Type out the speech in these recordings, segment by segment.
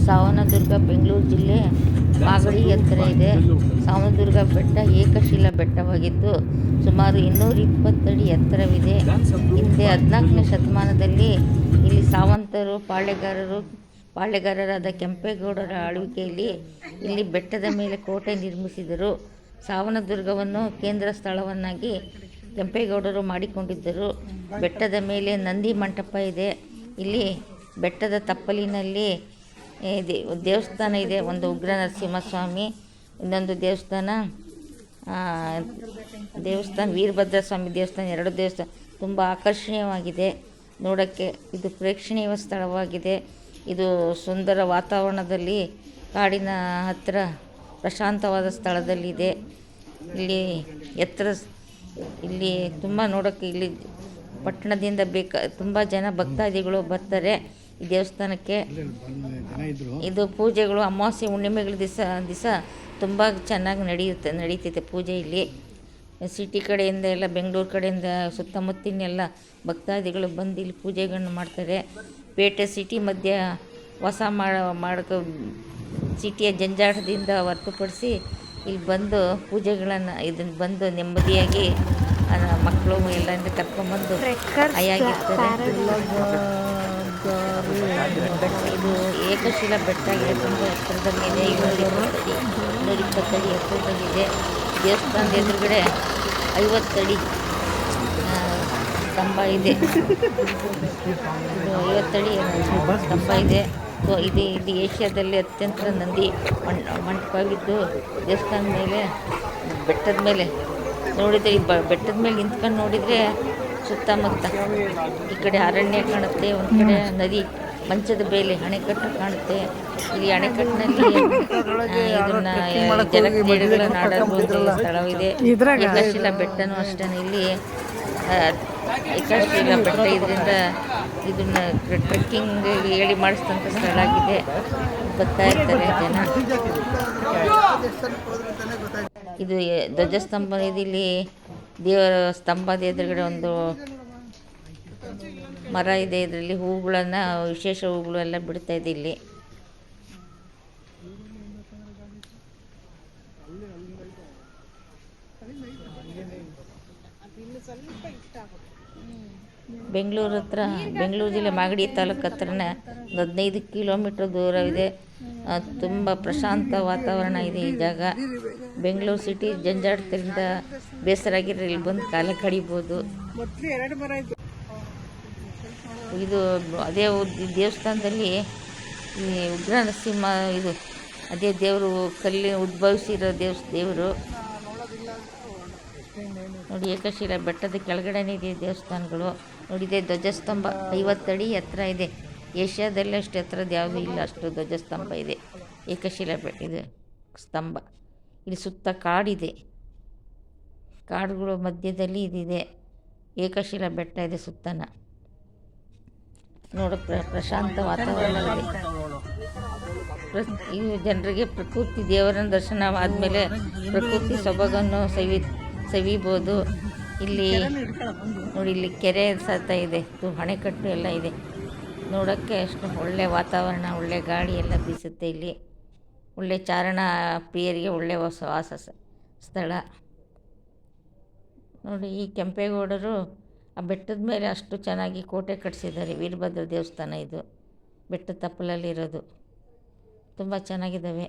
ಸಾವನದುರ್ಗ ಬೆಂಗಳೂರು ಜಿಲ್ಲೆ ಮಾಗಡಿ ಹತ್ತಿರ ಇದೆ. ಸಾವನದುರ್ಗ ಬೆಟ್ಟ ಏಕಶಿಲಾ ಬೆಟ್ಟವಾಗಿದ್ದು ಸುಮಾರು 220 ಅಡಿ ಎತ್ತರವಿದೆ. ಹಿಂದೆ 14ನೇ ಶತಮಾನದಲ್ಲಿ ಇಲ್ಲಿ ಸಾವಂತರು ಪಾಳೆಗಾರರಾದ ಕೆಂಪೇಗೌಡರ ಆಳ್ವಿಕೆಯಲ್ಲಿ ಇಲ್ಲಿ ಬೆಟ್ಟದ ಮೇಲೆ ಕೋಟೆ ನಿರ್ಮಿಸಿದರು. ಸಾವನದುರ್ಗವನ್ನು ಕೇಂದ್ರ ಸ್ಥಳವನ್ನಾಗಿ ಕೆಂಪೇಗೌಡರು ಮಾಡಿಕೊಂಡಿದ್ದರು. ಬೆಟ್ಟದ ಮೇಲೆ ನಂದಿ ಮಂಟಪ ಇದೆ. ಇಲ್ಲಿ ಬೆಟ್ಟದ ತಪ್ಪಲಿನಲ್ಲಿ ದೇವಸ್ಥಾನ ಇದೆ. ಒಂದು ಉಗ್ರ ನರಸಿಂಹಸ್ವಾಮಿ, ಇನ್ನೊಂದು ದೇವಸ್ಥಾನ ವೀರಭದ್ರ ಸ್ವಾಮಿ ದೇವಸ್ಥಾನ, ಎರಡು ದೇವಸ್ಥಾನ ತುಂಬ ಆಕರ್ಷಣೀಯವಾಗಿದೆ. ನೋಡೋಕ್ಕೆ ಇದು ಪ್ರೇಕ್ಷಣೀಯ ಸ್ಥಳವಾಗಿದೆ. ಇದು ಸುಂದರ ವಾತಾವರಣದಲ್ಲಿ ಕಾಡಿನ ಹತ್ತಿರ ಪ್ರಶಾಂತವಾದ ಸ್ಥಳದಲ್ಲಿದೆ. ಇಲ್ಲಿ ತುಂಬ ನೋಡೋಕ್ಕೆ ಇಲ್ಲಿ ಪಟ್ಟಣದಿಂದ ತುಂಬ ಜನ ಭಕ್ತಾದಿಗಳು ಬರ್ತಾರೆ ಈ ದೇವಸ್ಥಾನಕ್ಕೆ. ಇದು ಪೂಜೆಗಳು ಅಮಾವಾಸ್ಯೆ ಹುಣ್ಣಿಮೆಗಳ ದಿವಸ ತುಂಬ ಚೆನ್ನಾಗಿ ನಡೀತೈತೆ ಪೂಜೆ ಇಲ್ಲಿ. ಸಿಟಿ ಕಡೆಯಿಂದ ಎಲ್ಲ ಬೆಂಗಳೂರು ಕಡೆಯಿಂದ ಸುತ್ತಮುತ್ತಿನೆಲ್ಲ ಭಕ್ತಾದಿಗಳು ಬಂದು ಇಲ್ಲಿ ಪೂಜೆಗಳನ್ನು ಮಾಡ್ತಾರೆ. ಪೇಟೆ ಸಿಟಿ ಮಧ್ಯೆ ವಾಸ ಮಾಡೋಕ್ಕೆ ಸಿಟಿಯ ಜಂಜಾಟದಿಂದ ಹೊರತುಪಡಿಸಿ ಇಲ್ಲಿ ಬಂದು ಪೂಜೆಗಳನ್ನು ಬಂದು ನೆಮ್ಮದಿಯಾಗಿ ಮಕ್ಕಳು ಎಲ್ಲ ಕರ್ಕೊಂಡ್ಬಂದು ಆಯಾಗಿರ್ತಾರೆ. ಇದು ಏಕಶಿಲಾ ಬೆಟ್ಟ ಆಗಿದೆ. ತುಂಬ ಎತ್ತರದ ಮೇಲೆ 220 ಅಡಿ ಎತ್ತರದಲ್ಲಿದೆ. ದೇವಸ್ಥಾನದ ಎದುರುಗಡೆ 50 ಅಡಿ ಸ್ತಂಭ ಇದೆ. 50 ಅಡಿ ಸ್ತಂಭ ಇದೆ. ಇದು ಏಷ್ಯಾದಲ್ಲಿ ಅತ್ಯಂತ ನಂದಿ ಮಂಟಪವಿದ್ದು ದೇವಸ್ಥಾನದ ಮೇಲೆ ಬೆಟ್ಟದ ಮೇಲೆ ನೋಡಿದರೆ ಬೆಟ್ಟದ ಮೇಲೆ ನಿಂತ್ಕೊಂಡು ನೋಡಿದರೆ ಸುತ್ತಮುತ್ತ ಈ ಕಡೆ ಅರಣ್ಯ ಕಾಣುತ್ತೆ, ಒಂದು ಕಡೆ ನದಿ ಮಂಚದ ಬೇಲೆ ಅಣೆಕಟ್ಟು ಕಾಣುತ್ತೆ. ಈ ಅಣೆಕಟ್ಟಿನಲ್ಲಿ ಇದನ್ನ ಜಲಕ್ರೀಡೆಗಳ ನಾಡಬಹುದು ಸ್ಥಳವಿದೆ. ಏಕಶಿಲಾ ಬೆಟ್ಟನೂ ಅಷ್ಟೇ. ಇಲ್ಲಿ ಏಕಶಿಲಾ ಬೆಟ್ಟ ಇದರಿಂದ ಇದನ್ನ ಟ್ರೆಕ್ಕಿಂಗ್ ಹೇಳಿ ಮಾಡಿಸಿದಂಥ ಸ್ಥಳ ಆಗಿದೆ. ಬರ್ತಾ ಇರ್ತಾರೆ ಜನ. ಇದು ಧ್ವಜಸ್ತಂಭ ಇದೆ. ಇಲ್ಲಿ ದೇವರ ಸ್ತಂಭದ ಎದುರುಗಡೆ ಒಂದು ಮರ ಇದೆ. ಇದರಲ್ಲಿ ಹೂಗಳನ್ನು, ವಿಶೇಷ ಹೂಗಳು ಎಲ್ಲ ಬಿಡ್ತಾ ಇದೆ ಇಲ್ಲಿ. ಬೆಂಗಳೂರು ಜಿಲ್ಲೆ ಮಾಗಡಿ ತಾಲೂಕು ಹತ್ರನೇ 15 ಕಿಲೋಮೀಟರ್ ದೂರವಿದೆ. ತುಂಬ ಪ್ರಶಾಂತ ವಾತಾವರಣ ಇದೆ ಈ ಜಾಗ. ಬೆಂಗಳೂರು ಸಿಟಿ ಜಂಜಾಟದಿಂದ ಬೇಸರಾಗಿರೋ ಇಲ್ಲಿ ಬಂದು ಕಾಲ ಕಡಿಬೋದು. ಇದು ಅದೇ ದೇವಸ್ಥಾನದಲ್ಲಿ ಈ ಉಗ್ರ ನರಸಿಂಹ ಇದು ಅದೇ ದೇವರು ಉದ್ಭವಿಸಿರೋ ದೇವರು ನೋಡಿ. ಏಕಶಿಲಾ ಬೆಟ್ಟದ ಕೆಳಗಡೆನೇ ಇದೆ ದೇವಸ್ಥಾನಗಳು. ನೋಡಿದೆ ಧ್ವಜಸ್ತಂಭ 50 ಅಡಿ ಎತ್ತರ ಇದೆ. ಏಷ್ಯಾದಲ್ಲೇ ಅಷ್ಟು ಎತ್ತರದ ಯಾವುದೂ ಇಲ್ಲ, ಅಷ್ಟು ಧ್ವಜಸ್ತಂಭ ಇದೆ ಏಕಶಿಲಾ ಇದು ಸ್ತಂಭ. ಇಲ್ಲಿ ಸುತ್ತ ಕಾಡಿದೆ, ಕಾಡುಗಳ ಮಧ್ಯದಲ್ಲಿ ಇದಿದೆ. ಏಕಶಿಲಾ ಬೆಟ್ಟ ಇದೆ ಸುತ್ತನ. ನೋಡೋಕ್ಕೆ ಪ್ರಶಾಂತ ವಾತಾವರಣವಿದೆ. ಈ ಜನರಿಗೆ ಪ್ರಕೃತಿ ದೇವರ ದರ್ಶನ ಆದಮೇಲೆ ಪ್ರಕೃತಿ ಸೊಬಗನ್ನು ಸವಿಬೋದು. ಇಲ್ಲಿ ನೋಡಿ, ಇಲ್ಲಿ ಕೆರೆ ಸತ ಇದೆ, ಅಣೆಕಟ್ಟು ಎಲ್ಲ ಇದೆ. ನೋಡೋಕ್ಕೆ ಅಷ್ಟು ಒಳ್ಳೆ ವಾತಾವರಣ, ಒಳ್ಳೆ ಗಾಳಿ ಎಲ್ಲ ಬೀಸುತ್ತೆ ಇಲ್ಲಿ. ಒಳ್ಳೆ ಚಾರಣ ಪ್ರಿಯರಿಗೆ ಒಳ್ಳೆ ವಾಸ ಸ್ಥಳ. ನೋಡಿ, ಈ ಕೆಂಪೇಗೌಡರು ಆ ಬೆಟ್ಟದ ಮೇಲೆ ಅಷ್ಟು ಚೆನ್ನಾಗಿ ಕೋಟೆ ಕಟ್ಟಿಸಿದ್ದಾರೆ. ವೀರಭದ್ರ ದೇವಸ್ಥಾನ ಇದು ಬೆಟ್ಟದ ತಪ್ಪಲಲ್ಲಿರೋದು. ತುಂಬ ಚೆನ್ನಾಗಿದ್ದಾವೆ.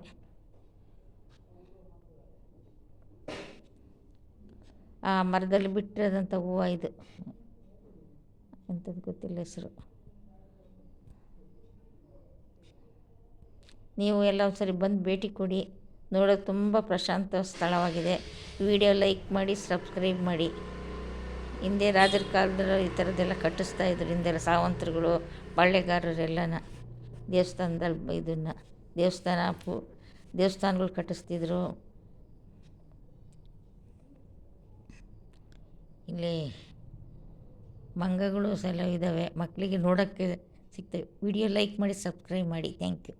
ಆ ಮರದಲ್ಲಿ ಬಿಟ್ಟಿರೋದಂಥ ಹೂವು ಇದು ಎಂಥದ್ದು ಗೊತ್ತಿಲ್ಲ ಹೆಸರು. ನೀವು ಎಲ್ಲ ಒಂದ್ಸರಿ ಬಂದು ಭೇಟಿ ಕೊಡಿ. ನೋಡೋಕೆ ತುಂಬ ಪ್ರಶಾಂತ ಸ್ಥಳವಾಗಿದೆ. ವಿಡಿಯೋ ಲೈಕ್ ಮಾಡಿ, ಸಬ್ಸ್ಕ್ರೈಬ್ ಮಾಡಿ. ಹಿಂದೆ ರಾಜರ ಕಾಲದಲ್ಲಿ ಈ ಥರದ್ದೆಲ್ಲ ಕಟ್ಟಿಸ್ತಾ ಇದ್ರು. ಹಿಂದೆಲ್ಲ ಸಾವಂತರುಗಳು, ಪಾಳೆಗಾರರೆಲ್ಲನ ದೇವಸ್ಥಾನದಲ್ಲಿ ದೇವಸ್ಥಾನಗಳು ಕಟ್ಟಿಸ್ತಿದ್ರು. ಇಲ್ಲಿ ಮಂಗಗಳು ಸಲ ಇದ್ದಾವೆ, ಮಕ್ಕಳಿಗೆ ನೋಡೋಕ್ಕೆ ಸಿಗ್ತವೆ. ವಿಡಿಯೋ ಲೈಕ್ ಮಾಡಿ, ಸಬ್ಸ್ಕ್ರೈಬ್ ಮಾಡಿ. Thank you.